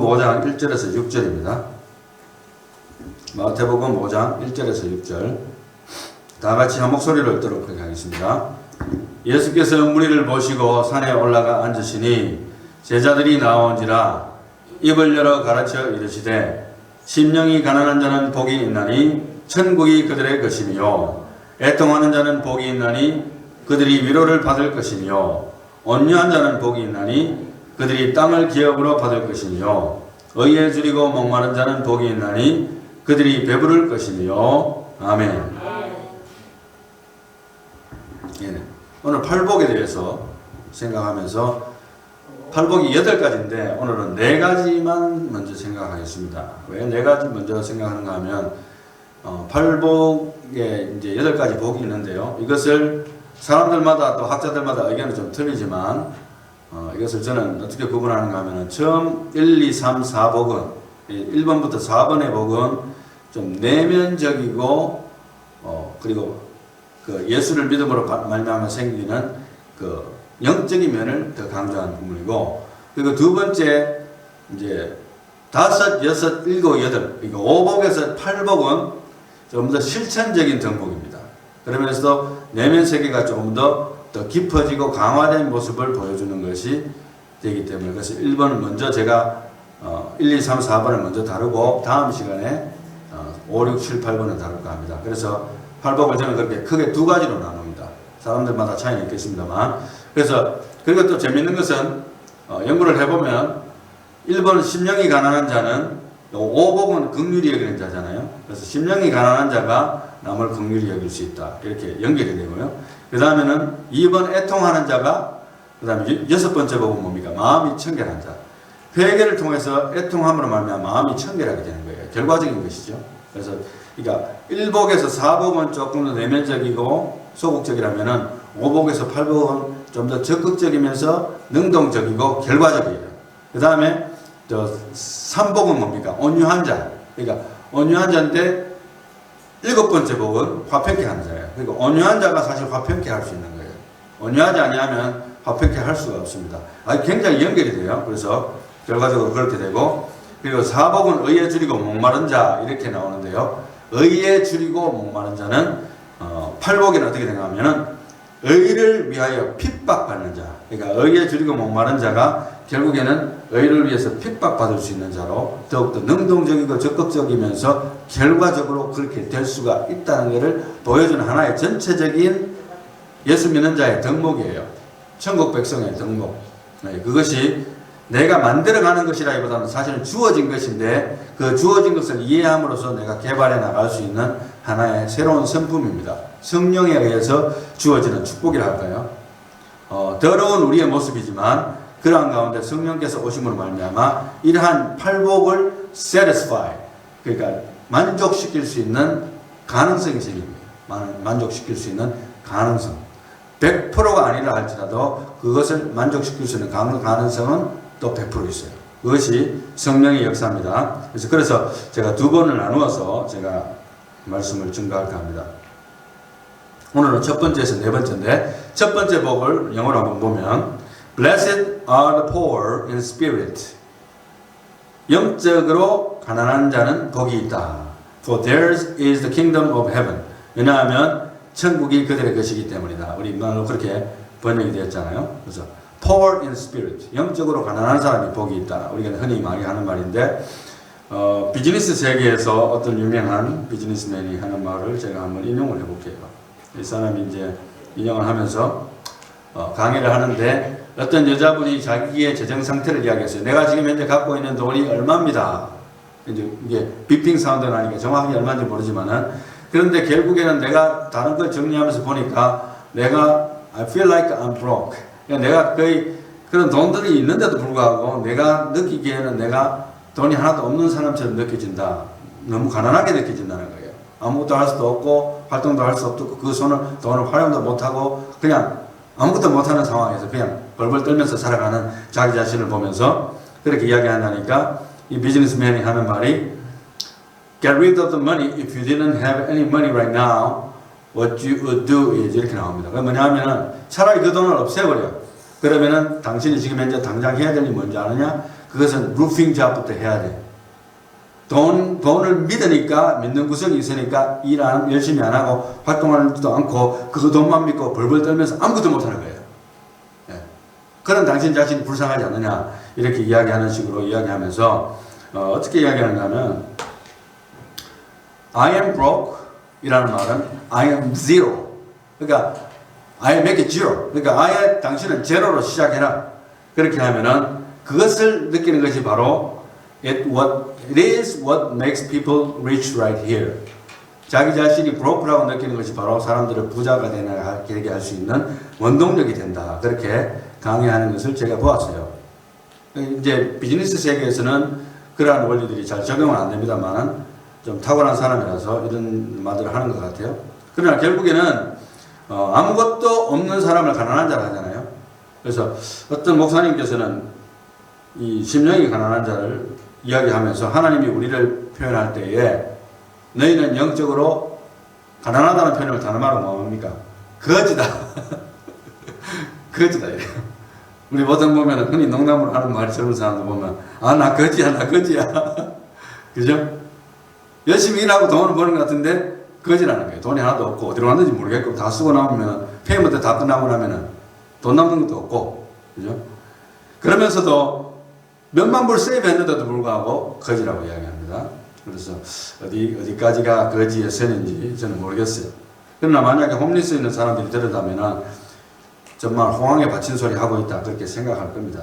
마태복음 5장 1절에서 6절입니다. 마태복음 5장 1절에서 6절. 다 같이 한 목소리를 듣도록 하겠습니다. 예수께서 무리를 보시고 산에 올라가 앉으시니 제자들이 나온지라 입을 열어 가르쳐 이르시되 심령이 가난한 자는 복이 있나니 천국이 그들의 것이며 애통하는 자는 복이 있나니 그들이 위로를 받을 것이며 온유한 자는 복이 있나니 그들이 땅을 기업으로 받을 것이며 의에 줄이고 목마른 자는 복이 있나니 그들이 배부를 것이며 아멘. 예, 오늘 팔복에 대해서 생각하면서 팔복이 8가지인데 오늘은 4가지만 먼저 생각하겠습니다. 왜 4가지 먼저 생각하는가 하면 팔복에 이제 8가지 복이 있는데요. 이것을 사람들마다 또 학자들마다 의견은 좀 틀리지만 이것을 저는 어떻게 구분하는가 하면 처음 1, 2, 3, 4복은 1번부터 4번의 복은 좀 내면적이고 그리고 그 예수를 믿음으로 말미암아 생기는 그 영적인 면을 더 강조하는 부분이고, 그리고 두 번째 이제 5, 6, 7, 8 그러니까 5복에서 8복은 좀 더 실천적인 덕목입니다. 그러면서 내면 세계가 조금 더 깊어지고 강화된 모습을 보여주는 것이 되기 때문에 그래서 1번은 먼저 제가 1, 2, 3, 4번을 먼저 다루고 다음 시간에 5, 6, 7, 8번을 다룰까 합니다. 그래서 팔복을 저는 그렇게 크게 2가지로 나눕니다. 사람들마다 차이는 있겠습니다만. 그래서 그리고 또 재밌는 것은 연구를 해보면 1번은 심령이 가난한 자는 5복은 긍휼히 여기는 자잖아요. 그래서 심령이 가난한 자가 남을 긍휼히 여길 수 있다. 이렇게 연결이 되고요. 그 다음에는 2번 애통하는 자가 그 다음에 6번째 복은 뭡니까? 마음이 청결한 자. 회개를 통해서 애통함으로 말미암아 마음이 청결하게 되는 거예요. 결과적인 것이죠. 그래서 그러니까 1복에서 4복은 조금 더 내면적이고 소극적이라면은 5복에서 8복은 좀 더 적극적이면서 능동적이고 결과적이에요. 그 다음에 또 3복은 뭡니까? 온유한 자. 그러니까 온유한 자인데 7번째 복은 화평케 하는 자예요. 그러니까 온유한 자가 사실 화평케 할 수 있는 거예요. 온유하지 아니하면 화평케 할 수가 없습니다. 굉장히 연결이 돼요. 그래서 결과적으로 그렇게 되고, 그리고 4복은 의에 줄이고 목마른 자 이렇게 나오는데요. 의에 줄이고 목마른 자는 8복에는 어떻게 되냐면은 의를 위하여 핍박받는 자. 그러니까 의에 줄이고 목마른 자가 결국에는 의를 위해서 핍박받을 수 있는 자로 더욱더 능동적이고 적극적이면서 결과적으로 그렇게 될 수가 있다는 것을 보여주는 하나의 전체적인 예수 믿는 자의 덕목이에요. 천국 백성의 덕목. 그것이 내가 만들어가는 것이라기보다는 사실은 주어진 것인데 그 주어진 것을 이해함으로써 내가 개발해 나갈 수 있는 하나의 새로운 성품입니다. 성령에 의해서 주어지는 축복이라 할까요? 더러운 우리의 모습이지만 그러한 가운데 성령께서 오심으로 말미암아 이러한 팔복을 satisfy, 그러니까 만족시킬 수 있는 가능성이 생깁니다. 만족시킬 수 있는 가능성. 100%가 아니라 할지라도 그것을 만족시킬 수 있는 가능성은 또 100% 있어요. 그것이 성령의 역사입니다. 그래서 제가 2번을 나누어서 제가 말씀을 증거할까 합니다. 오늘은 첫 번째에서 4번째인데 첫 번째 복을 영어로 한번 보면 Blessed are the poor in spirit. 영적으로 가난한 자는 복이 있다. For theirs is the kingdom of heaven. 왜냐하면 천국이 그들의 것이기 때문이다. 우리 말로 그렇게 번역이 되었잖아요. 그래서 poor in spirit, 영적으로 가난한 사람이 복이 있다. 우리가 흔히 많이 하는 말인데 비즈니스 세계에서 어떤 유명한 비즈니스맨이 하는 말을 제가 한번 인용을 해볼게요. 이 사람이 이제 인용을 하면서 강의를 하는데 어떤 여자분이 자기의 재정 상태를 이야기했어요. 내가 지금 현재 갖고 있는 돈이 얼마입니다. 이게 비핑 사운드 나니까 정확히 얼마인지 모르지만은 그런데 결국에는 내가 다른 걸 정리하면서 보니까 내가 I feel like I'm broke. 내가 거의 그런 돈들이 있는데도 불구하고 내가 느끼기에는 내가 돈이 하나도 없는 사람처럼 느껴진다. 너무 가난하게 느껴진다는 거예요. 아무것도 할 수도 없고 활동도 할 수 없고 그 돈을 활용도 못하고 그냥 아무것도 못하는 상황에서 그냥 벌벌 떨면서 살아가는 자기 자신을 보면서 그렇게 이야기한다니까 이 비즈니스맨이 하는 말이 Get rid of the money if you didn't have any money right now. What you would do is 이렇게 나옵니다. 그게 뭐냐면은 차라리 그 돈을 없애버려. 그러면은 당신이 지금 현재 당장 해야 될 일이 뭔지 아느냐? 그것은 루핑 잡부터 해야 돼. 돈을 믿으니까, 믿는 구석이 있으니까 열심히 안 하고 활동하지도 않고 그 돈만 믿고 벌벌 떨면서 아무것도 못하는 거예요. 예. 그런 당신 자신이 불쌍하지 않느냐 이렇게 이야기하는 식으로 이야기하면서 어떻게 이야기하는가 하면 I am broke 이라는 말은 I am zero. 그러니까 I make it zero. 그러니까 당신은 제로로 시작해라. 그렇게 하면은 그것을 느끼는 것이 바로 it is what makes people rich right here. 자기 자신이 브로크라고 느끼는 것이 바로 사람들을 부자가 되게 할 수 있는 원동력이 된다. 그렇게 강의하는 것을 제가 보았어요. 이제 비즈니스 세계에서는 그러한 원리들이 잘 적용은 안 됩니다만은 좀 탁월한 사람이라서 이런 말들을 하는 것 같아요. 그러나 결국에는 아무것도 없는 사람을 가난한 자라 하잖아요. 그래서 어떤 목사님께서는 이 심령이 가난한 자를 이야기하면서 하나님이 우리를 표현할 때에 너희는 영적으로 가난하다는 표현을 다른 말로 뭡니까? 거지다. 거지다 이래요. 우리 보통 보면 흔히 농담으로 하는 말이 젊은 사람들 보면 나 거지야 나 거지야. 그죠? 열심히 일하고 돈을 버는 것 같은데 거지라는 거예요. 돈이 하나도 없고 어디로 갔는지 모르겠고 다 쓰고 나오면 페이먼트 다 끝나고 나면은 돈 남는 것도 없고 그죠? 그러면서도 몇만 불 세이브 했는데도 불구하고 거지라고 이야기합니다. 그래서 어디까지가 거지의 선인지 저는 모르겠어요. 그러나 만약에 홈리스에 있는 사람들이 들었다면 정말 호황에 바친 소리 하고 있다 그렇게 생각할 겁니다.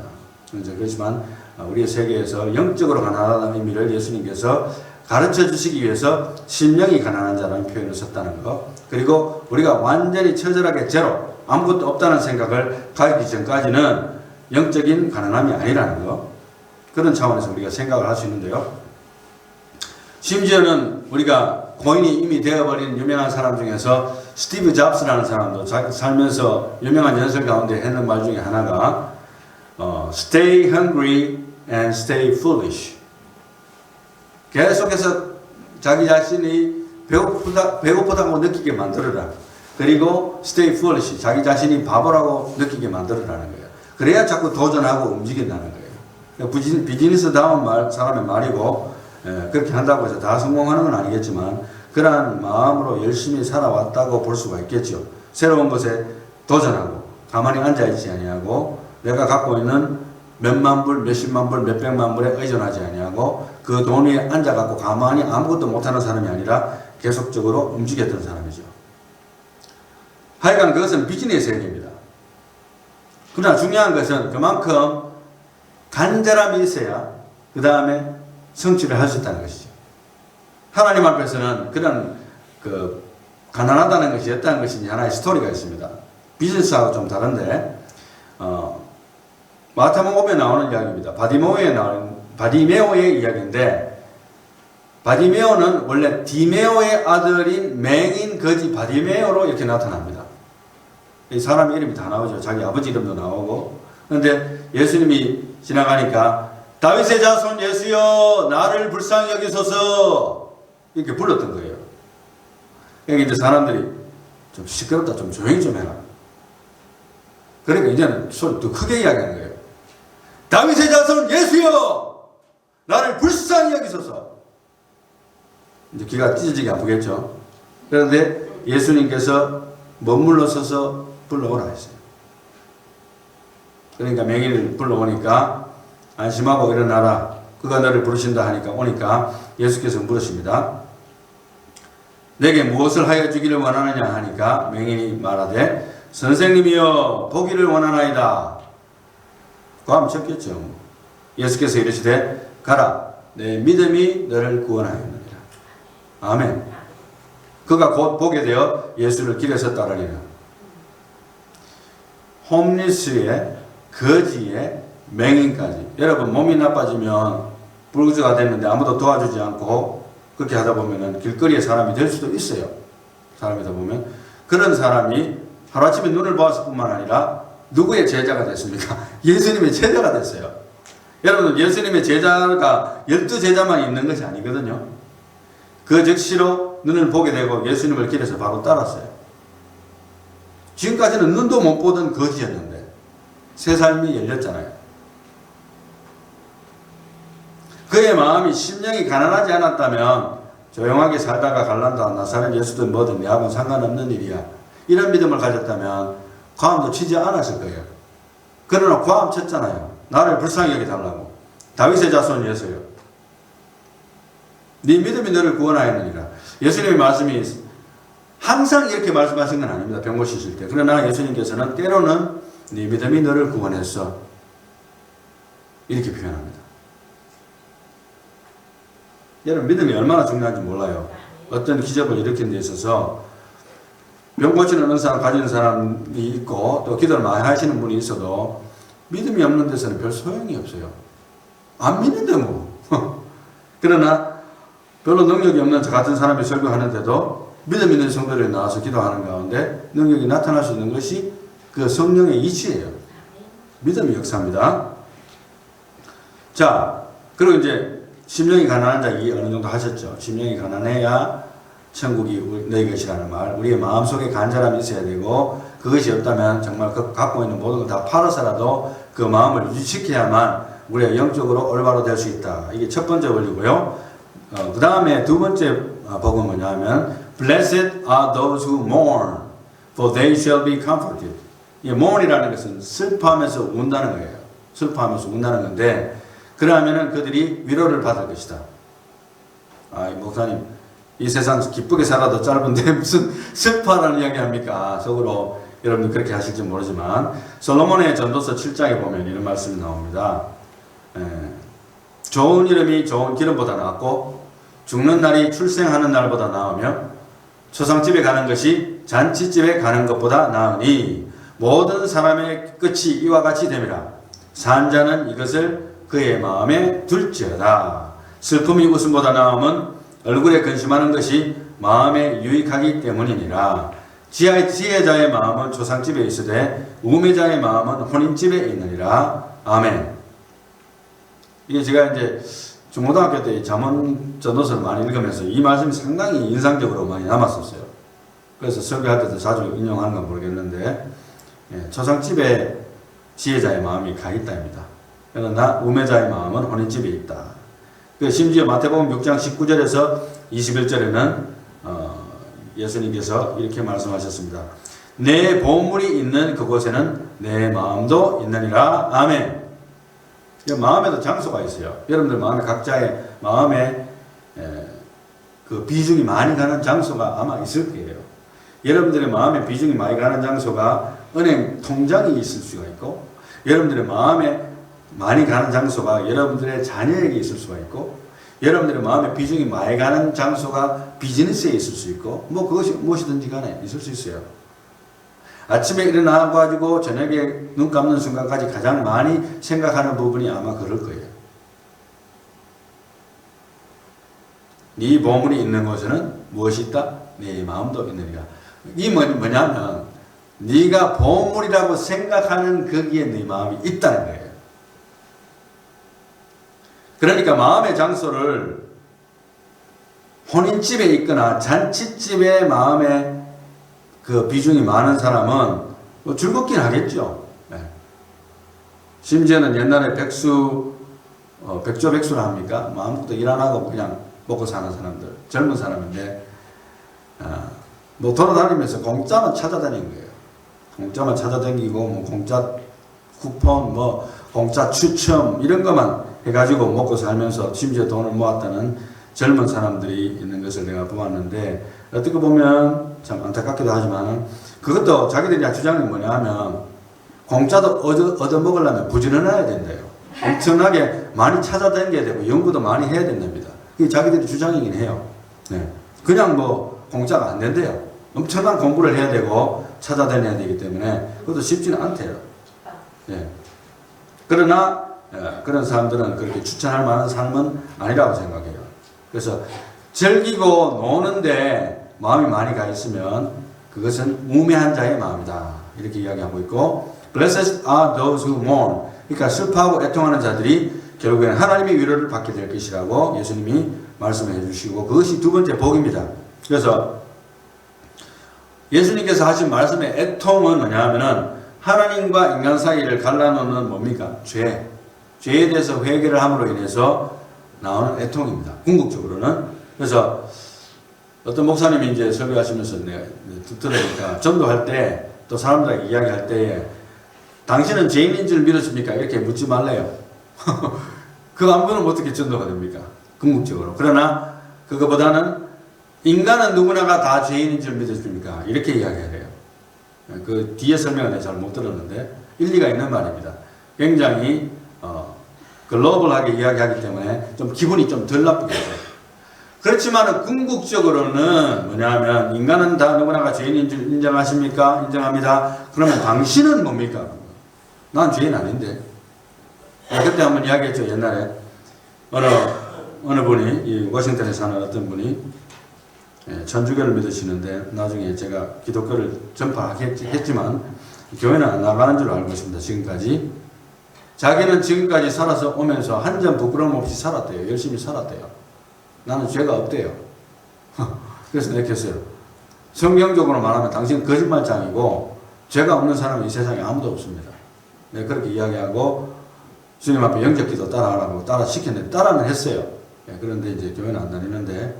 그렇지만 우리의 세계에서 영적으로 가난하다는 의미를 예수님께서 가르쳐 주시기 위해서 심령이 가난한 자라는 표현을 썼다는 것, 그리고 우리가 완전히 처절하게 제로 아무것도 없다는 생각을 가지기 전까지는 영적인 가난함이 아니라는 것, 그런 차원에서 우리가 생각을 할 수 있는데요. 심지어는 우리가 고인이 이미 되어버린 유명한 사람 중에서 스티브 잡스라는 사람도 살면서 유명한 연설 가운데 했는 말 중에 하나가 Stay hungry and stay foolish. 계속해서 자기 자신이 배고프다고 느끼게 만들어라. 그리고 stay foolish. 자기 자신이 바보라고 느끼게 만들어라는 거예요. 그래야 자꾸 도전하고 움직인다는 거예요. 비즈니스다운 사람의 말이고 그렇게 한다고 해서 다 성공하는 건 아니겠지만 그러한 마음으로 열심히 살아왔다고 볼 수가 있겠죠. 새로운 것에 도전하고 가만히 앉아있지 아니하고 내가 갖고 있는 몇만 불, 몇십만 불, 몇백만 불에 의존하지 아니하고 그 돈 위에 앉아갖고 가만히 아무것도 못하는 사람이 아니라 계속적으로 움직였던 사람이죠. 하여간 그것은 비즈니스 세계입니다. 그러나 중요한 것은 그만큼 간절함이 있어야 그 다음에 성취를 할 수 있다는 것이죠. 하나님 앞에서는 그런 가난하다는 것이 어떤 것인지 하나의 스토리가 있습니다. 비즈니스하고 좀 다른데 마태복음에 나오는 이야기입니다. 바디메오의 이야기인데 바디메오는 원래 디메오의 아들인 맹인 거지 바디메오로 이렇게 나타납니다. 이 사람 이름이 다 나오죠. 자기 아버지 이름도 나오고. 그런데 예수님이 지나가니까 다윗의 자손 예수여 나를 불쌍히 여기소서 이렇게 불렀던 거예요. 그러니까 이제 사람들이 좀 시끄럽다 좀 조용히 좀 해라. 그러니까 이제는 소리 더 크게 이야기하는 거예요. 다윗의 자손 예수여 나를 불쌍히 여기소서. 이제 귀가 찢어지게 아프겠죠. 그런데 예수님께서 머물러 서서 불러오라 했어요. 그러니까 맹인을 불러오니까 안심하고 일어나라. 그가 너를 부르신다 하니까 오니까 예수께서 물으십니다. 내게 무엇을 하여 주기를 원하느냐 하니까 맹인이 말하되 선생님이여 보기를 원하나이다. 그하면 적겠죠. 예수께서 이르시되 가라 내 믿음이 너를 구원하였느니라. 아멘. 그가 곧 보게 되어 예수를 길에서 따르니라. 홈리스의 거지의 맹인까지. 여러분 몸이 나빠지면 불구조가 됐는데 아무도 도와주지 않고 그렇게 하다 보면 길거리에 사람이 될 수도 있어요. 사람이다 보면 그런 사람이 하루아침에 눈을 보았을 뿐만 아니라 누구의 제자가 됐습니까? 예수님의 제자가 됐어요. 여러분 예수님의 제자가 12제자만 있는 것이 아니거든요. 그 즉시로 눈을 보게 되고 예수님을 길에서 바로 따랐어요. 지금까지는 눈도 못 보던 거지였는데 새 삶이 열렸잖아요. 그의 마음이 심령이 가난하지 않았다면 조용하게 살다가 갈란다. 나사렛 예수든 뭐든 내하고는 상관없는 일이야. 이런 믿음을 가졌다면 과음도 치지 않았을 거예요. 그러나 과음 쳤잖아요. 나를 불쌍히 여기달라고. 다윗의 자손이었어요. 네 믿음이 너를 구원하였느니라. 예수님의 말씀이 항상 이렇게 말씀하신 건 아닙니다. 병 고치실 때. 그러나 예수님께서는 때로는 네 믿음이 너를 구원했어. 이렇게 표현합니다. 여러분 믿음이 얼마나 중요한지 몰라요. 어떤 기적을 일으키는 데 있어서 병 고치는 은사를 가진 사람이 있고 또 기도를 많이 하시는 분이 있어도 믿음이 없는 데서는 별 소용이 없어요. 안 믿는데 뭐. 그러나 별로 능력이 없는 저 같은 사람이 설교하는데도 믿음 있는 성도들이 나와서 기도하는 가운데 능력이 나타날 수 있는 것이 그 성령의 이치예요. 믿음이 역사입니다. 자, 그리고 이제 심령이 가난한 자 이 어느 정도 하셨죠. 심령이 가난해야 천국이 너희 것이라는 말. 우리의 마음속에 간절함이 있어야 되고 그것이 없다면 정말 그 갖고 있는 모든 걸 다 팔아서라도 그 마음을 유지시켜야만 우리가 영적으로 올바로 될 수 있다. 이게 첫 번째 원리고요. 그 다음에 두 번째 복은 뭐냐면 Blessed are those who mourn, for they shall be comforted. 이 mourn이라는 것은 슬퍼하면서 운다는 거예요. 슬퍼하면서 운다는 건데 그러면은 그들이 위로를 받을 것이다. 아, 목사님, 이 세상 기쁘게 살아도 짧은데 무슨 슬퍼하라는 이야기 합니까? 속으로 여러분들 그렇게 하실지 모르지만 솔로몬의 전도서 7장에 보면 이런 말씀이 나옵니다. 좋은 이름이 좋은 기름보다 낫고 죽는 날이 출생하는 날보다 나으며 초상집에 가는 것이 잔치집에 가는 것보다 나으니 모든 사람의 끝이 이와 같이 됨이라. 산 자는 이것을 그의 마음에 둘지어다. 슬픔이 웃음보다 나음은 얼굴에 근심하는 것이 마음에 유익하기 때문이니라. 지혜자의 마음은 조상집에 있으되 우매자의 마음은 혼인집에 있느니라. 아멘. 이게 제가 이제 중고등학교 때 잠언 전도서를 많이 읽으면서 이 말씀이 상당히 인상적으로 많이 남았었어요. 그래서 설교할 때도 자주 인용하는 건 모르겠는데 조상집에 지혜자의 마음이 가 있다입니다. 그러나 우매자의 마음은 혼인집에 있다. 심지어 마태복음 6장 19절에서 21절에는 예수님께서 이렇게 말씀하셨습니다. 내 보물이 있는 그곳에는 내 마음도 있느니라. 아멘. 마음에도 장소가 있어요. 여러분들 마음에 각자의 마음에 그 비중이 많이 가는 장소가 아마 있을 거예요. 여러분들의 마음에 비중이 많이 가는 장소가 은행 통장이 있을 수가 있고 여러분들의 마음에 많이 가는 장소가 여러분들의 자녀에게 있을 수가 있고 여러분들의 마음에 비중이 많이 가는 장소가 비즈니스에 있을 수 있고 뭐 그것이 무엇이든지 간에 있을 수 있어요. 아침에 일어나가지고 저녁에 눈 감는 순간까지 가장 많이 생각하는 부분이 아마 그럴 거예요. 네 보물이 있는 곳에는 무엇이 있다? 네 마음도 있느니라. 이 뭐냐면 네가 보물이라고 생각하는 거기에 네 마음이 있다는 거예요. 그러니까 마음의 장소를 혼인집에 있거나 잔치집에 마음에 그 비중이 많은 사람은 뭐 즐겁긴 하겠죠. 네. 심지어는 옛날에 백조백수라 합니까? 뭐 아무것도 일 안 하고 그냥 먹고 사는 사람들, 젊은 사람인데 뭐 돌아다니면서 공짜만 찾아다니는 거예요. 공짜만 찾아다니고 뭐 공짜 쿠폰, 뭐 공짜 추첨 이런 것만 해가지고 먹고 살면서 심지어 돈을 모았다는 젊은 사람들이 있는 것을 내가 보았는데 어떻게 보면 참 안타깝기도 하지만 그것도 자기들이 주장이 뭐냐 하면 공짜도 얻어먹으려면 부지런해야 된대요. 엄청나게 많이 찾아다녀야 되고 연구도 많이 해야 된답니다. 그게 자기들이 주장이긴 해요. 네. 그냥 뭐 공짜가 안 된대요. 엄청난 공부를 해야 되고 찾아다녀야 되기 때문에 그것도 쉽지는 않대요. 네. 그러나 그런 사람들은 그렇게 추천할 만한 삶은 아니라고 생각해요. 그래서 즐기고 노는데 마음이 많이 가 있으면 그것은 우매한 자의 마음이다. 이렇게 이야기하고 있고 Blessed are those who mourn. 그러니까 슬퍼하고 애통하는 자들이 결국에는 하나님의 위로를 받게 될 것이라고 예수님이 말씀해 주시고 그것이 두 번째 복입니다. 그래서 예수님께서 하신 말씀의 애통은 뭐냐 하면은 하나님과 인간 사이를 갈라놓는 뭡니까? 죄에 대해서 회개를 함으로 인해서 나오는 애통입니다. 궁극적으로는. 그래서 어떤 목사님이 이제 설교하시면서 내가 들으니까 전도할 때 또 사람들에게 이야기할 때에 당신은 죄인인 줄 믿으십니까? 이렇게 묻지 말래요. 그거 안 보면 어떻게 전도가 됩니까? 궁극적으로. 그러나 그거보다는 인간은 누구나가 다 죄인인 줄 믿으십니까? 이렇게 이야기해야 돼요. 그 뒤에 설명을 내가 잘 못 들었는데 일리가 있는 말입니다. 굉장히 글로벌하게 이야기하기 때문에 좀 기분이 좀 덜 나쁘겠죠. 그렇지만 궁극적으로는 뭐냐면 인간은 다 누구나가 죄인인 줄 인정하십니까? 인정합니다. 그러면 당신은 뭡니까? 난 죄인 아닌데. 그때 한번 이야기했죠. 옛날에 어느 분이 이 워싱턴에 사는 어떤 분이 천주교를 믿으시는데 나중에 제가 기독교를 전파했지만 교회는 안 나가는 줄 알고 있습니다. 지금까지. 자기는 지금까지 살아서 오면서 한 점 부끄러움 없이 살았대요. 열심히 살았대요. 나는 죄가 없대요. 그래서 내가 했어요. 성경적으로 말하면 당신은 거짓말장이고 죄가 없는 사람은 이 세상에 아무도 없습니다. 내가 그렇게 이야기하고 주님 앞에 영접기도 따라하라고 따라 시켰는데 따라는 했어요. 그런데 이제 교회는 안 다니는데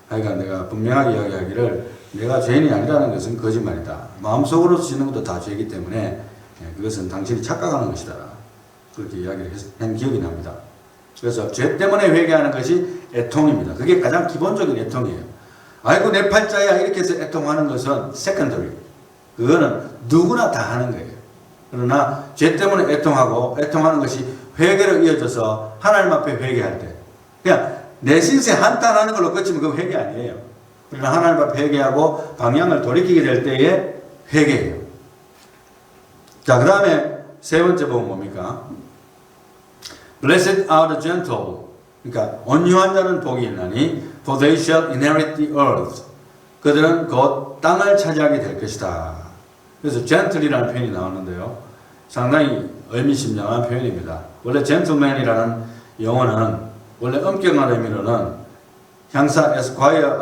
하여간 내가 분명하게 이야기하기를 내가 죄인이 아니라는 것은 거짓말이다. 마음속으로 지는 것도 다 죄이기 때문에 그것은 당신이 착각하는 것이다. 그렇게 이야기를 한 기억이 납니다. 그래서 죄 때문에 회개하는 것이 애통입니다. 그게 가장 기본적인 애통이에요. 아이고 내 팔자야 이렇게 해서 애통하는 것은 세컨더리. 그거는 누구나 다 하는 거예요. 그러나 죄 때문에 애통하는 것이 회개로 이어져서 하나님 앞에 회개할 때 그냥 내 신세 한탄하는 걸로 끝이면 그거 회개 아니에요. 그러나 하나님 앞에 회개하고 방향을 돌이키게 될 때에 회개예요. 자, 그 다음에 세 번째 복은 뭡니까? Blessed are the gentle. 그러니까 온유한 자는 복이 있나니 for they shall inherit the earth. 그들은 곧 땅을 차지하게 될 것이다. 그래서 gentle이라는 표현이 나오는데요. 상당히 의미심장한 표현입니다. 원래 gentleman이라는 용어는 원래 엄격한 의미로는 향사 에스콰이어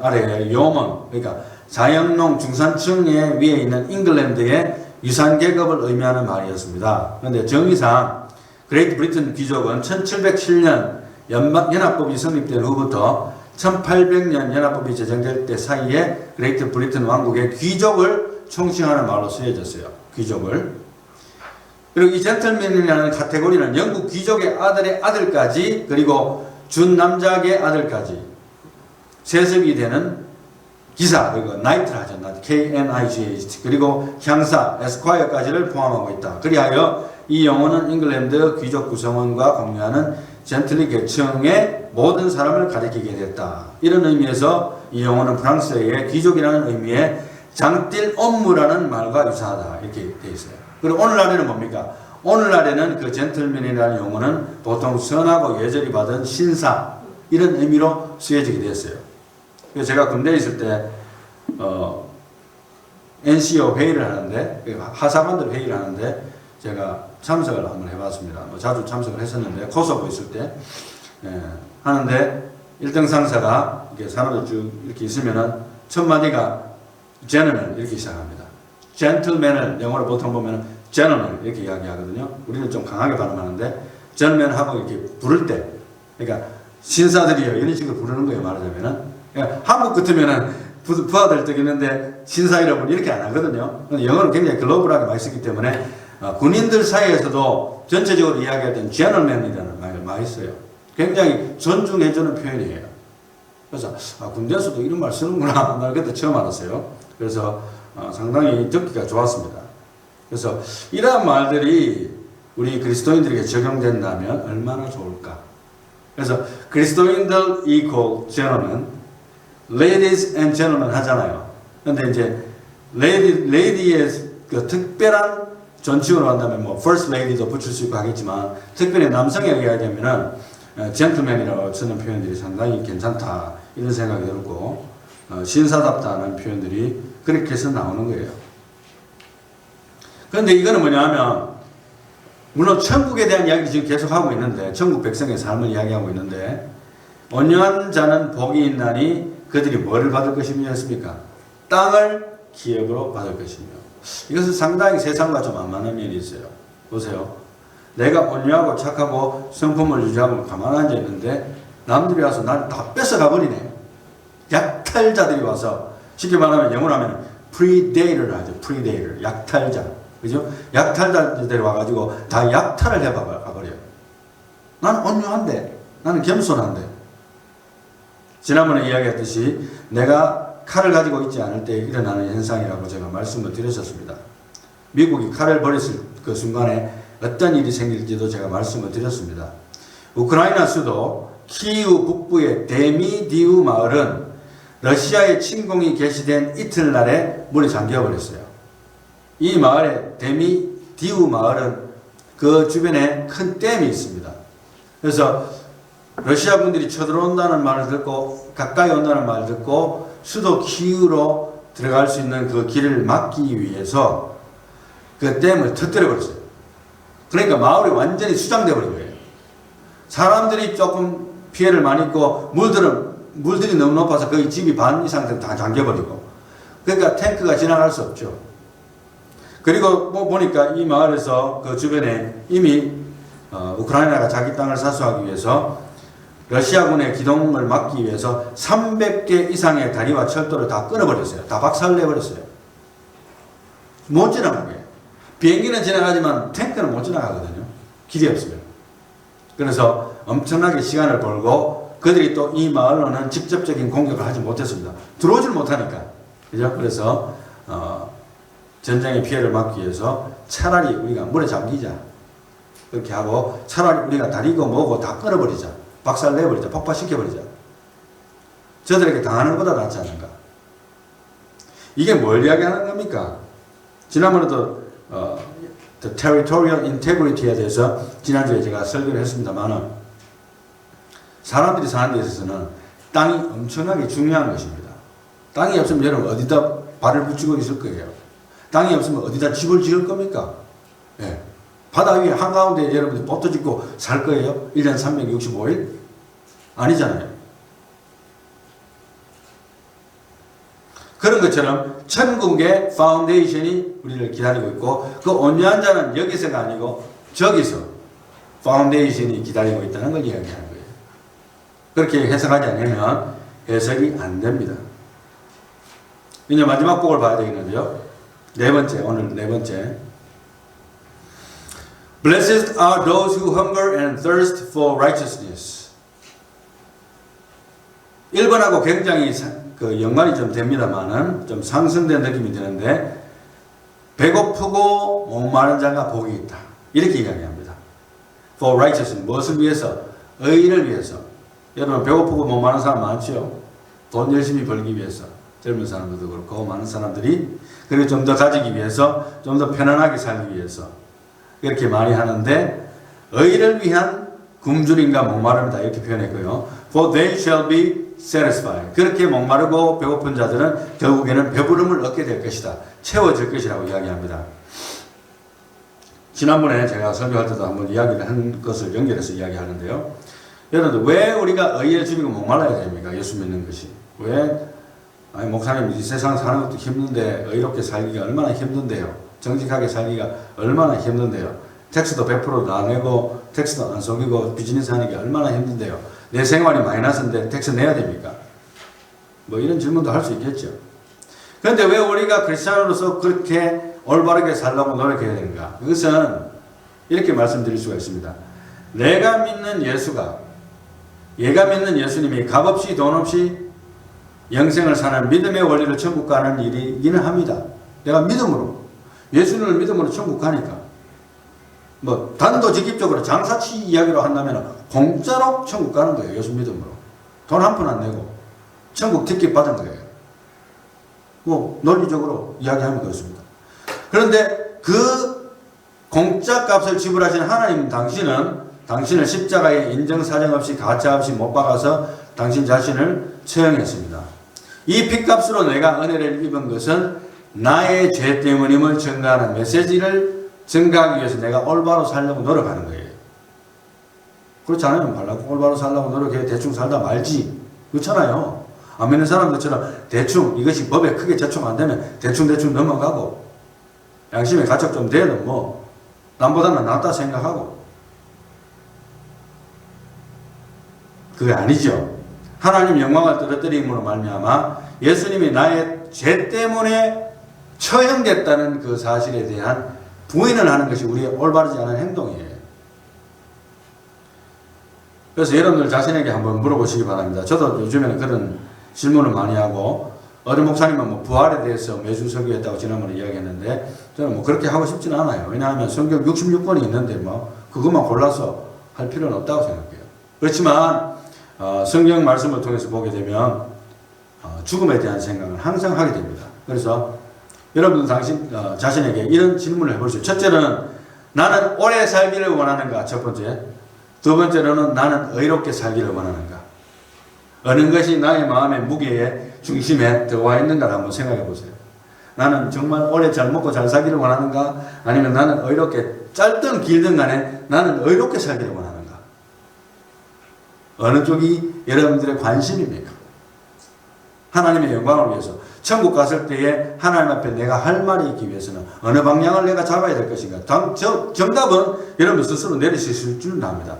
아래에 요먼, 그러니까 자영농 중산층의 위에 있는 잉글랜드의 유산 계급을 의미하는 말이었습니다. 그런데 정의상 그레이트 브리튼 귀족은 1707년 연합법이 성립된 후부터 1800년 연합법이 제정될 때 사이에 그레이트 브리튼 왕국의 귀족을 총칭하는 말로 쓰여졌어요. 귀족을. 그리고 이 젠틀맨이라는 카테고리는 영국 귀족의 아들의 아들까지 그리고 준남작의 아들까지 세습이 되는 기사, 그리고 나이트를 하죠. K-N-I-G-H 그리고 향사, 에스콰이어까지를 포함하고 있다. 그리하여 이 용어는 잉글랜드 귀족 구성원과 공유하는 젠틀리 계층의 모든 사람을 가리키게 됐다. 이런 의미에서 이 용어는 프랑스어의 귀족이라는 의미의 장띨 업무라는 말과 유사하다. 이렇게 되어 있어요. 그리고 오늘날에는 뭡니까? 오늘날에는 그 젠틀맨이라는 용어는 보통 선하고 예절이 받은 신사 이런 의미로 쓰여지게 됐어요. 그래서 제가 군대에 있을 때 NCO 회의를 하는데 하사관들 회의를 하는데 제가 참석을 한번 해봤습니다. 자주 참석을 했었는데 코소보 있을 때 하는데 1등 상사가 이렇게 사람들 쭉 이렇게 있으면은 첫 마디가 gentleman 이렇게 시작합니다. gentleman을 영어로 보통 보면은 gentleman 이렇게 이야기하거든요. 우리는 좀 강하게 발음하는데 gentleman 하고 이렇게 부를 때 그러니까 신사들이요 이런 식으로 부르는 거예요. 말하자면은 그러니까 한국 같으면은 부하들 뜨겠는데 신사 이름을 이렇게 안 하거든요. 영어는 굉장히 글로벌하게 많이 쓰기 때문에 군인들 사이에서도 전체적으로 이야기할 때는 gentleman이라는 말을 많이 써요. 굉장히 존중해주는 표현이에요. 그래서 군대에서도 이런 말 쓰는구나 나 그때 처음 알았어요. 그래서 상당히 듣기가 좋았습니다. 그래서 이러한 말들이 우리 그리스도인들에게 적용된다면 얼마나 좋을까. 그래서 그리스도인들 equal gentlemen, ladies and gentlemen 하잖아요. 근데 이제 lady의 그 특별한 존칭으로 한다면 뭐 first lady도 붙일 수 있고 하겠지만 특별히 남성에 의하자면은 gentleman이라고 쓰는 표현들이 상당히 괜찮다 이런 생각이 들었고 신사답다는 표현들이 그렇게 해서 나오는 거예요. 그런데 이거는 뭐냐 하면 물론 천국에 대한 이야기를 지금 계속 하고 있는데 천국 백성의 삶을 이야기하고 있는데 온유한 자는 복이 있나니 그들이 뭐를 받을 것이며 했습니까? 땅을 기업으로 받을 것이며 이것은 상당히 세상과 좀 안 맞는 면이 있어요. 보세요. 내가 온유하고 착하고 성품을 유지하고 가만히 앉아 있는데 남들이 와서 나를 다 뺏어가 버리네. 약탈자들이 와서, 쉽게 말하면 영어로 하면 predator를 하죠. predator. 약탈자. 그죠? 약탈자들이 와가지고 다 약탈을 해버려요. 나는 온유한데, 나는 겸손한데. 지난번에 이야기했듯이 내가 칼을 가지고 있지 않을 때 일어나는 현상이라고 제가 말씀을 드렸었습니다. 미국이 칼을 버렸을 그 순간에 어떤 일이 생길지도 제가 말씀을 드렸습니다. 우크라이나 수도 키이우 북부의 데미디우 마을은 러시아의 침공이 개시된 이튿날에 물이 잠겨버렸어요. 이 마을에, 데미디우 마을은 그 주변에 큰 댐이 있습니다. 그래서 러시아 분들이 쳐들어온다는 말을 듣고, 가까이 온다는 말을 듣고 수도 키이우로 들어갈 수 있는 그 길을 막기 위해서 그 댐을 터뜨려 버렸어요. 그러니까 마을이 완전히 수장돼 버린 거예요. 사람들이 조금 피해를 많이 입고, 물들이 너무 높아서 거의 집이 반 이상 다 잠겨버리고, 그러니까 탱크가 지나갈 수 없죠. 그리고 뭐 보니까 이 마을에서 그 주변에 이미 우크라이나가 자기 땅을 사수하기 위해서 러시아군의 기동을 막기 위해서 300개 이상의 다리와 철도를 다 끊어버렸어요. 다 박살내버렸어요. 못 지나가게. 비행기는 지나가지만 탱크는 못 지나가거든요. 길이 없으면. 그래서 엄청나게 시간을 벌고, 그들이 또 이 마을로는 직접적인 공격을 하지 못했습니다. 들어오질 못하니까. 그죠? 그래서 전쟁의 피해를 막기 위해서 차라리 우리가 물에 잠기자. 그렇게 하고, 차라리 우리가 다리고 뭐고 다 끊어버리자. 박살내버리자. 폭파시켜버리자. 저들에게 당하는 것보다 낫지 않은가. 이게 뭘 이야기하는 겁니까? 지난번에도 the territorial integrity에 대해서 지난주에 제가 설교를 했습니다만, 사람들이 사는 데 있어서는 땅이 엄청나게 중요한 것입니다. 땅이 없으면 여러분 어디다 발을 붙이고 있을 거예요. 땅이 없으면 어디다 집을 지을 겁니까? 예. 바다 위에 한가운데 여러분들이 보트 짓고 살 거예요? 1년 365일? 아니잖아요. 그런 것처럼 천국의 파운데이션이 우리를 기다리고 있고, 그 온유한 자는 여기서가 아니고 저기서 파운데이션이 기다리고 있다는 걸 이야기하는 거예요. 그렇게 해석하지 않으면 해석이 안 됩니다. 이제 마지막 복을 봐야 되겠는데요. 네 번째, 오늘 네 번째. Blessed are those who hunger and thirst for righteousness. 1번하고 굉장히 그 연관이 좀 됩니다만은 좀 상승된 느낌이 드는데, 배고프고 목마른 자가 복이 있다. 이렇게 이야기합니다. For righteousness. 무엇을 위해서? 의를 위해서. 여러분 배고프고 목마른 사람 많죠? 돈 열심히 벌기 위해서. 젊은 사람들도 그렇고 많은 사람들이. 그리고 좀 더 가지기 위해서, 좀 더 편안하게 살기 위해서. 이렇게 많이 하는데, 의를 위한 굶주림과 목마름이다. 이렇게 표현했고요. For they shall be satisfied. 그렇게 목마르고 배고픈 자들은 결국에는 배부름을 얻게 될 것이다. 채워질 것이라고 이야기합니다. 지난번에 제가 설교할 때도 한번 이야기를 한 것을 연결해서 이야기하는데요. 여러분들 왜 우리가 의에 죽이고 목말라야 됩니까? 예수 믿는 것이. 왜? 아니 목사님 이 세상 사는 것도 힘든데 의롭게 살기가 얼마나 힘든데요. 정직하게 살기가 얼마나 힘든데요. 텍스도 100% 다 내고 텍스도 안 속이고 비즈니스 하는 게 얼마나 힘든데요. 내 생활이 마이너스인데 텍스 내야 됩니까? 뭐 이런 질문도 할 수 있겠죠. 그런데 왜 우리가 크리스찬으로서 그렇게 올바르게 살려고 노력해야 되는가? 그것은 이렇게 말씀드릴 수가 있습니다. 내가 믿는 예수가, 얘가 믿는 예수님이 값없이 돈 없이 영생을 사는 믿음의 원리로 천국 가는 일이기는 합니다. 내가 믿음으로, 예수님을 믿음으로 천국 가니까. 뭐 단도직입적으로 장사치 이야기로 한다면 공짜로 천국 가는 거예요. 예수 믿음으로. 돈 한 푼 안 내고 천국 티켓 받은 거예요. 뭐 논리적으로 이야기하면 그렇습니다. 그런데 그 공짜 값을 지불하신 하나님 당신을 십자가에 인정사정 없이 가짜 없이 못 박아서 당신 자신을 처형했습니다. 이 핏값으로 내가 은혜를 입은 것은 나의 죄 때문임을 증가하는 메시지를 증가하기 위해서 내가 올바로 살려고 노력하는 거예요. 그렇지 않으면 말라고 올바로 살려고 노력해 대충 살다 말지. 그렇잖아요. 안 믿는 사람들처럼 대충 이것이 법에 크게 저촉 안 되면 대충 넘어가고 양심의 가책 좀 돼도 뭐 남보다는 낫다 생각하고 그게 아니죠. 하나님 영광을 떨어뜨림으로 말미암아 예수님이 나의 죄 때문에 처형됐다는 그 사실에 대한 부인을 하는 것이 우리의 올바르지 않은 행동이에요. 그래서 여러분들 자신에게 한번 물어보시기 바랍니다. 저도 요즘에는 그런 질문을 많이 하고, 어느 목사님은 뭐 부활에 대해서 매주 설교했다고 지난번에 이야기했는데, 저는 뭐 그렇게 하고 싶지는 않아요. 왜냐하면 성경 66권이 있는데 뭐 그것만 골라서 할 필요는 없다고 생각해요. 그렇지만 성경 말씀을 통해서 보게 되면 죽음에 대한 생각을 항상 하게 됩니다. 그래서 여러분들 자신에게 이런 질문을 해보시죠. 첫째는 나는 오래 살기를 원하는가? 첫 번째. 두 번째로는 나는 의롭게 살기를 원하는가? 어느 것이 나의 마음의 무게의 중심에 들어와 있는가를 한번 생각해 보세요. 나는 정말 오래 잘 먹고 잘 살기를 원하는가? 아니면 나는 의롭게, 짧든 길든 간에 나는 의롭게 살기를 원하는가? 어느 쪽이 여러분들의 관심입니까? 하나님의 영광을 위해서, 천국 갔을 때에 하나님 앞에 내가 할 말이 있기 위해서는 어느 방향을 내가 잡아야 될 것인가? 정답은 여러분 스스로 내리실 줄은 압니다.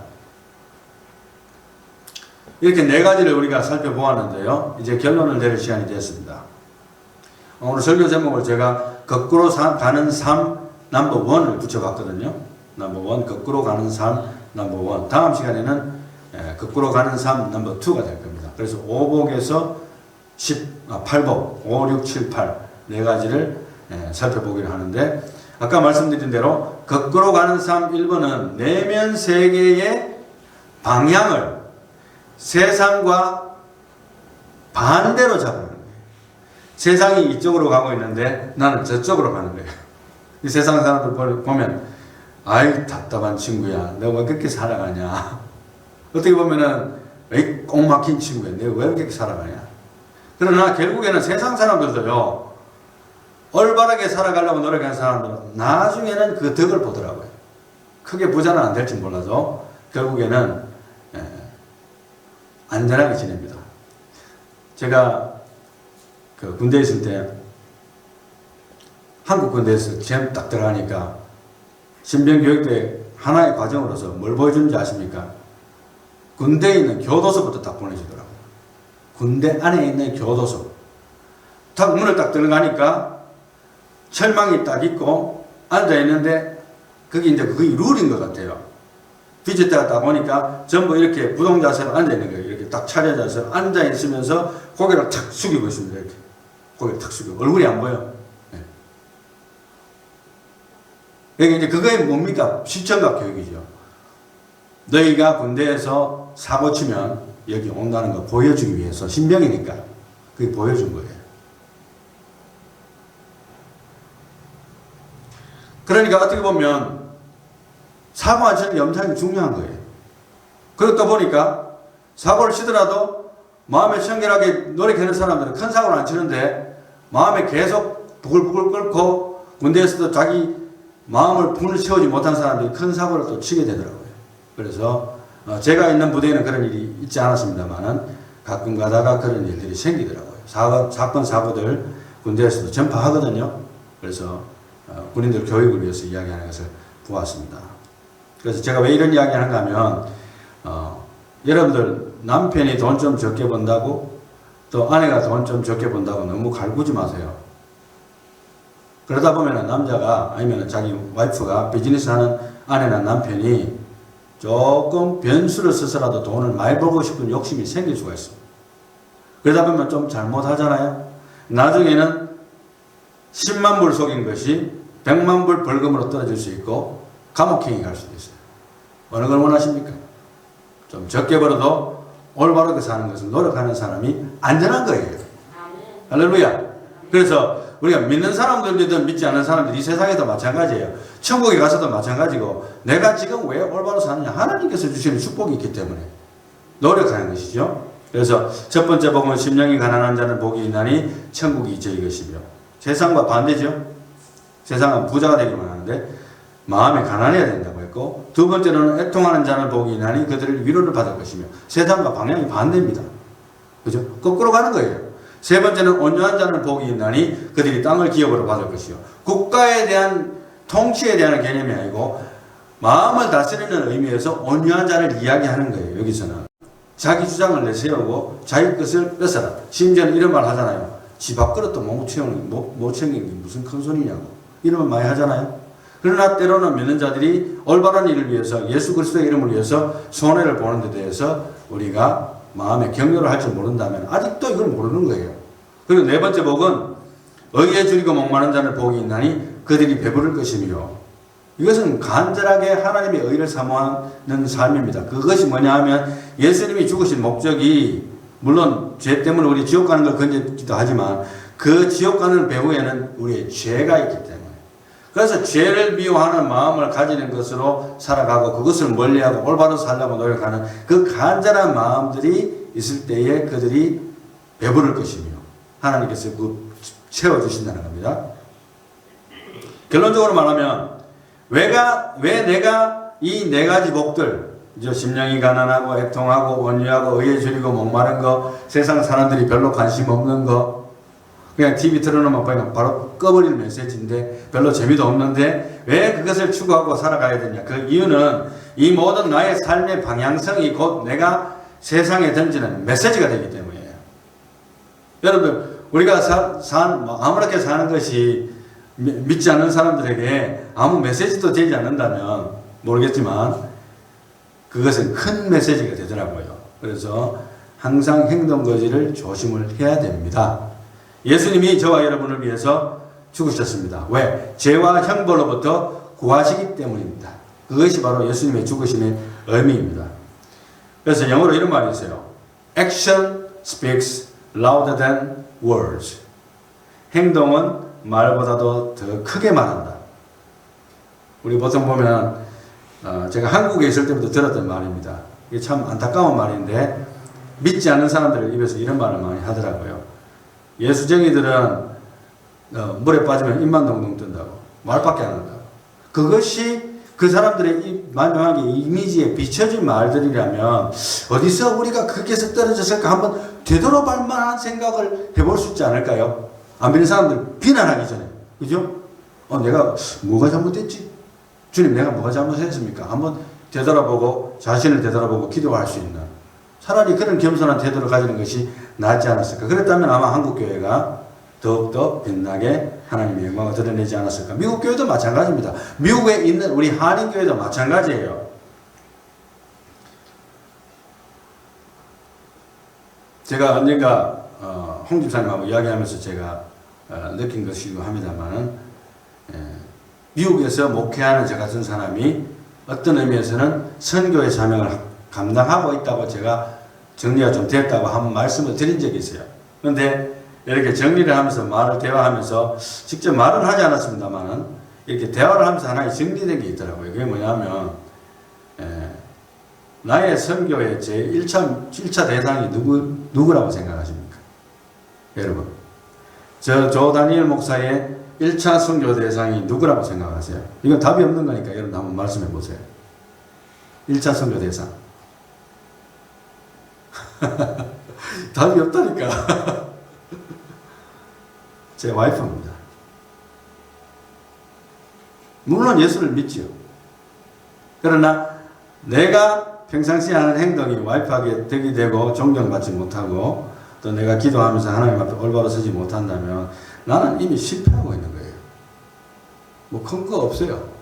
이렇게 네 가지를 우리가 살펴보았는데요. 이제 결론을 내릴 시간이 됐습니다. 오늘 설교 제목을 제가 거꾸로 가는 삶 넘버 1을 붙여봤거든요. 넘버 1, 거꾸로 가는 삶 넘버 1. 다음 시간에는 거꾸로 가는 삶 넘버 2가 될 겁니다. 그래서 5복에서 8복, 5, 6, 7, 8 네 가지를 살펴보기로 하는데, 아까 말씀드린 대로 거꾸로 가는 삶 1번은 내면 세계의 방향을 세상과 반대로 잡아가는 거예요. 세상이 이쪽으로 가고 있는데 나는 저쪽으로 가는 거예요. 이 세상 사람들 보면 아이 답답한 친구야, 내가 왜 그렇게 살아가냐. 어떻게 보면은 왜 꼭 막힌 친구야, 내가 왜 그렇게 살아가냐. 그러나 결국에는 세상 사람들도요, 올바르게 살아가려고 노력하는 사람들은 나중에는 그 덕을 보더라고요. 크게 부자는 안 될지 몰라도 결국에는 안전하게 지냅니다. 제가 그 군대에 있을 때, 한국 군대에서 처음 딱 들어가니까 신병교육대 하나의 과정으로서 뭘 보여주는지 아십니까? 군대에 있는 교도소부터 딱 보내주더라고요. 군대 안에 있는 교도소. 딱 문을 딱 들어가니까 철망이 딱 있고 앉아있는데, 그게 이제 그게 룰인 것 같아요. 비즈트가 딱 보니까 전부 이렇게 부동 자세로 앉아있는 거예요. 이렇게 딱 차려 자세로 앉아있으면서 고개를 탁 숙이고 있습니다. 이렇게. 고개를 탁 숙이고. 얼굴이 안 보여. 네. 여기 이제 그거에 뭡니까? 시청각 교육이죠. 너희가 군대에서 사고 치면 여기 온다는 거 보여주기 위해서, 신병이니까 그게 보여준 거예요. 그러니까 어떻게 보면 사고 안 치는 게 엄청 중요한 거예요. 그러다 보니까 사고를 치더라도 마음에 청결하게 노력하는 사람들은 큰 사고를 안 치는데, 마음에 계속 부글부글 끓고 군대에서도 자기 마음을 분을 채우지 못한 사람들이 큰 사고를 또 치게 되더라고요. 그래서 제가 있는 부대에는 그런 일이 있지 않았습니다만은 가끔 가다가 그런 일들이 생기더라고요. 사건 사고들 군대에서도 전파하거든요. 그래서 군인들 교육을 위해서 이야기하는 것을 보았습니다. 그래서 제가 왜 이런 이야기 하는가 하면, 여러분들 남편이 돈 좀 적게 번다고 또 아내가 돈 좀 적게 번다고 너무 갈구지 마세요. 그러다 보면 남자가, 아니면 자기 와이프가, 비즈니스 하는 아내나 남편이 조금 변수를 써서라도 돈을 많이 벌고 싶은 욕심이 생길 수가 있어요. 그러다 보면 좀 잘못하잖아요. 나중에는 10만 불 속인 것이 100만 불 벌금으로 떨어질 수 있고 감옥행위 갈 수도 있어요. 어느 걸 원하십니까? 좀 적게 벌어도 올바르게 사는 것을 노력하는 사람이 안전한 거예요. 할렐루야. 그래서 우리가 믿는 사람들이든 믿지 않는 사람들이 이 세상에도 마찬가지예요. 천국에 가서도 마찬가지고, 내가 지금 왜 올바로 사느냐? 하나님께서 주시는 축복이 있기 때문에 노력하는 것이죠. 그래서 첫 번째 복은 심령이 가난한 자는 복이 있나니 천국이 저희 것이며, 세상과 반대죠. 세상은 부자가 되기만 하는데 마음에 가난해야 된다고 했고, 두 번째로는 애통하는 자는 복이 있나니 그들을 위로를 받을 것이며, 세상과 방향이 반대입니다. 그죠? 거꾸로 가는 거예요. 세 번째는 온유한 자는 복이 있나니 그들이 땅을 기업으로 받을 것이요. 국가에 대한, 통치에 대한 개념이 아니고 마음을 다스리는 의미에서 온유한 자를 이야기하는 거예요. 여기서는 자기 주장을 내세우고 자기 것을 뺏어라. 심지어는 이런 말 하잖아요. 집 앞그릇도 못 챙기는 게 무슨 큰 소리냐고. 이런 말 많이 하잖아요. 그러나 때로는 믿는 자들이 올바른 일을 위해서 예수 그리스도의 이름을 위해서 손해를 보는 데 대해서 우리가 마음에 격려를 할 줄 모른다면 아직도 이걸 모르는 거예요. 그리고 네 번째 복은 의에 줄이고 목마른 자를 복이 있나니 그들이 배부를 것이며, 이것은 간절하게 하나님의 의를 사모하는 삶입니다. 그것이 뭐냐 하면 예수님이 죽으신 목적이 물론 죄 때문에 우리 지옥 가는 걸 건졌기도 하지만 그 지옥 가는 배후에는 우리의 죄가 있기 때문에, 그래서 죄를 미워하는 마음을 가지는 것으로 살아가고 그것을 멀리하고 올바로 살려고 노력하는 그 간절한 마음들이 있을 때에 그들이 배부를 것이며 하나님께서 채워주신다는 겁니다. 결론적으로 말하면 왜 내가 이 네 가지 복들, 심령이 가난하고 애통하고 온유하고 의에 줄이고 목마른 거, 세상 사람들이 별로 관심 없는 거, 그냥 TV 틀어놓으면 그냥 바로 꺼버리는 메시지인데 별로 재미도 없는데 왜 그것을 추구하고 살아가야 되냐. 그 이유는 이 모든 나의 삶의 방향성이 곧 내가 세상에 던지는 메시지가 되기 때문이에요. 여러분, 우리가 아무렇게 사는 것이 믿지 않는 사람들에게 아무 메시지도 되지 않는다면 모르겠지만 그것은 큰 메시지가 되더라고요. 그래서 항상 행동거지를 조심을 해야 됩니다. 예수님이 저와 여러분을 위해서 죽으셨습니다. 왜? 죄와 형벌로부터 구하시기 때문입니다. 그것이 바로 예수님의 죽으심의 의미입니다. 그래서 영어로 이런 말이 있어요. Action speaks louder than words. 행동은 말보다도 더 크게 말한다. 우리 보통 보면 제가 한국에 있을 때부터 들었던 말입니다. 이게 참 안타까운 말인데 믿지 않는 사람들을 입에서 이런 말을 많이 하더라고요. 예수쟁이들은 물에 빠지면 입만 동동 뜬다고, 말밖에 안 한다고. 그것이 그 사람들의 만약에 이미지에 비춰진 말들이라면 어디서 우리가 거기에서 떨어졌을까 한번 되돌아볼 만한 생각을 해볼 수 있지 않을까요? 안 믿는 사람들 비난하기 전에, 그죠? 내가 뭐가 잘못됐지? 주님, 내가 뭐가 잘못했습니까? 한번 되돌아보고 자신을 되돌아보고 기도할 수 있는, 차라리 그런 겸손한 태도를 가지는 것이 낫지 않았을까? 그랬다면 아마 한국교회가 더욱더 빛나게 하나님의 영광을 드러내지 않았을까? 미국 교회도 마찬가지입니다. 미국에 있는 우리 한인교회도 마찬가지예요. 제가 언젠가 홍 집사님하고 이야기하면서 제가 느낀 것이기도 합니다만은, 미국에서 목회하는 저 같은 사람이 어떤 의미에서는 선교의 사명을 감당하고 있다고 제가 정리가 좀 됐다고 한번 말씀을 드린 적이 있어요. 그런데 이렇게 정리를 하면서 대화하면서 직접 말은 하지 않았습니다만은 이렇게 대화를 하면서 하나의 정리된 게 있더라고요. 그게 뭐냐면, 나의 선교의 제 1차 대상이 누구라고 생각하십니까? 여러분. 조 다니엘 목사의 1차 선교 대상이 누구라고 생각하세요? 이건 답이 없는 거니까 여러분 한번 말씀해 보세요. 1차 선교 대상. 답이 없다니까. 제 와이프입니다. 물론 예수를 믿지요. 그러나 내가 평상시에 하는 행동이 와이프에게 덕이 되고 존경받지 못하고 또 내가 기도하면서 하나님 앞에 올바로 서지 못한다면 나는 이미 실패하고 있는 거예요. 뭐 큰 거 없어요.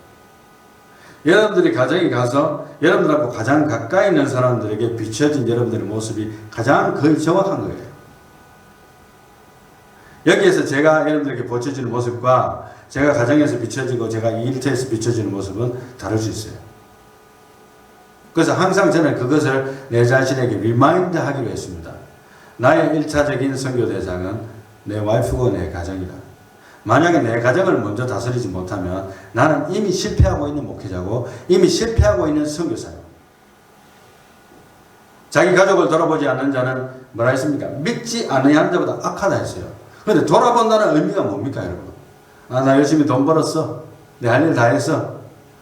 여러분들이 가정에 가서 여러분들하고 가장 가까이 있는 사람들에게 비춰진 여러분들의 모습이 가장 거의 정확한 거예요. 여기에서 제가 여러분들에게 비춰지는 모습과 제가 가정에서 비춰지고 제가 일터에서 비춰지는 모습은 다를 수 있어요. 그래서 항상 저는 그것을 내 자신에게 리마인드 하기로 했습니다. 나의 1차적인 선교 대상은 내 와이프고 내 가정이다. 만약에 내 가정을 먼저 다스리지 못하면 나는 이미 실패하고 있는 목회자고 이미 실패하고 있는 선교사예요. 자기 가족을 돌아보지 않는 자는 뭐라 했습니까? 믿지 않는 자보다 악하다 했어요. 그런데 돌아본다는 의미가 뭡니까, 여러분? 나 열심히 돈 벌었어. 내 할 일 다 했어.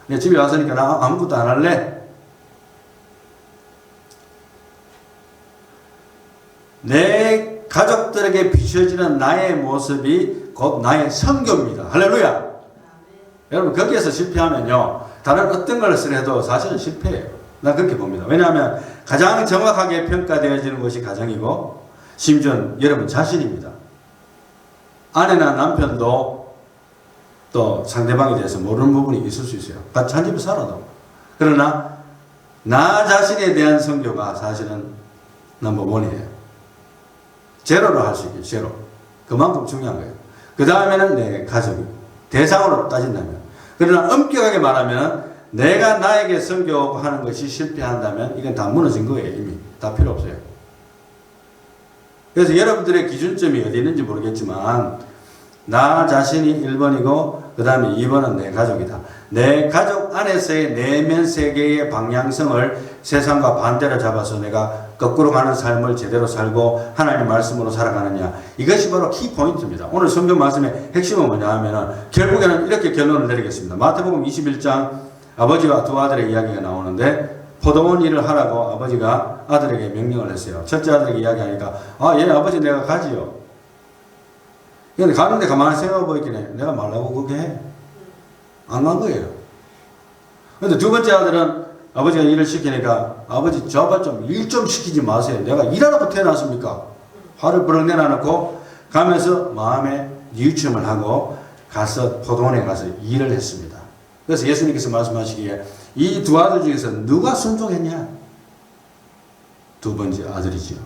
내 집에 왔으니까 나 아무것도 안 할래. 내 가족들에게 비춰지는 나의 모습이 곧 나의 선교입니다. 할렐루야. 여러분, 거기에서 실패하면요 다른 어떤 걸 해도 사실은 실패해요. 난 그렇게 봅니다. 왜냐하면 가장 정확하게 평가되어지는 것이 가정이고 심지어 여러분 자신입니다. 아내나 남편도 또 상대방에 대해서 모르는 부분이 있을 수 있어요. 같이 한 집에 살아도. 그러나 나 자신에 대한 성교가 사실은 넘버원이에요. 제로로 할 수 있게 제로. 그만큼 중요한 거예요. 그 다음에는 내 가족이 대상으로 따진다면. 그러나 엄격하게 말하면 내가 나에게 성교하는 것이 실패한다면 이건 다 무너진 거예요. 이미 다 필요 없어요. 그래서 여러분들의 기준점이 어디 있는지 모르겠지만 나 자신이 1번이고 그 다음에 2번은 내 가족이다. 내 가족 안에서의 내면 세계의 방향성을 세상과 반대로 잡아서 내가 거꾸로 가는 삶을 제대로 살고 하나님 말씀으로 살아가느냐. 이것이 바로 키포인트입니다. 오늘 성경 말씀의 핵심은 뭐냐 하면 결국에는 이렇게 결론을 내리겠습니다. 마태복음 21장 아버지와 두 아들의 이야기가 나오는데 포도원 일을 하라고 아버지가 아들에게 명령을 했어요. 첫째 아들에게 이야기하니까 아버지 내가 가지요. 근데 가는데 가만히 생각해 보이긴 해. 내가 말라고 그렇게 해. 안 간 거예요. 근데 두 번째 아들은 아버지가 일을 시키니까 아버지 저발 좀 일 좀 시키지 마세요. 내가 일하라고 태어났습니까? 화를 버럭 내놔놓고 가면서 마음에 뉘우침을 하고 가서 포도원에 가서 일을 했습니다. 그래서 예수님께서 말씀하시기에 이 두 아들 중에서 누가 순종했냐? 두 번째 아들이지요.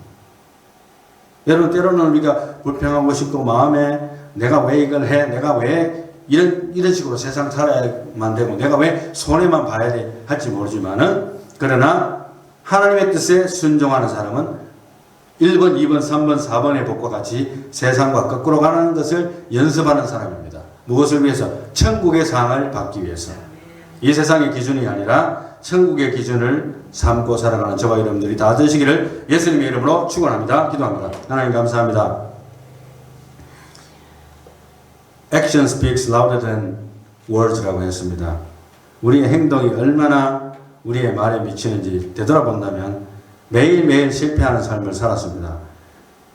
여러분 때로는 우리가 불평하고 싶고 마음에 내가 왜 이걸 해? 내가 왜 이런 식으로 세상 살아야만 되고 내가 왜 손해만 봐야 돼? 할지 모르지만은 그러나 하나님의 뜻에 순종하는 사람은 1번, 2번, 3번, 4번의 복과 같이 세상과 거꾸로 가는 것을 연습하는 사람입니다. 무엇을 위해서? 천국의 상을 받기 위해서. 이 세상의 기준이 아니라 천국의 기준을 삼고 살아가는 저와 여러분들이 다 되시기를 예수님의 이름으로 축원합니다. 기도합니다. 하나님 감사합니다. Action speaks louder than words라고 했습니다. 우리의 행동이 얼마나 우리의 말에 미치는지 되돌아본다면 매일매일 실패하는 삶을 살았습니다.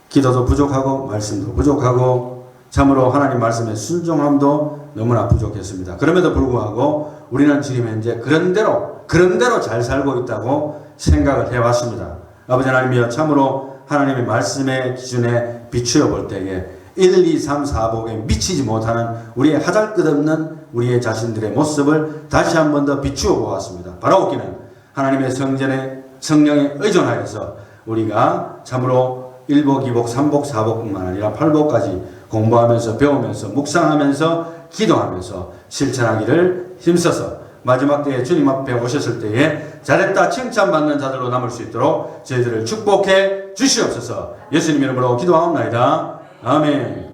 기도도 부족하고 말씀도 부족하고 참으로 하나님 말씀의 순종함도 너무나 부족했습니다. 그럼에도 불구하고 우리는 지금 현재 그런대로 잘 살고 있다고 생각을 해왔습니다. 아버지 하나님이여 참으로 하나님의 말씀의 기준에 비추어 볼 때에 1, 2, 3, 4복에 미치지 못하는 우리의 하잘것없는 우리의 자신들의 모습을 다시 한 번 더 비추어 보았습니다. 바라옵기는 하나님의 성령에 의존하여서 우리가 참으로 1복, 2복, 3복, 4복뿐만 아니라 8복까지 공부하면서 배우면서 묵상하면서 기도하면서 실천하기를 힘써서 마지막 때에 주님 앞에 오셨을 때에 잘했다 칭찬받는 자들로 남을 수 있도록 저희들을 축복해 주시옵소서. 예수님 이름으로 기도하옵나이다. 아멘.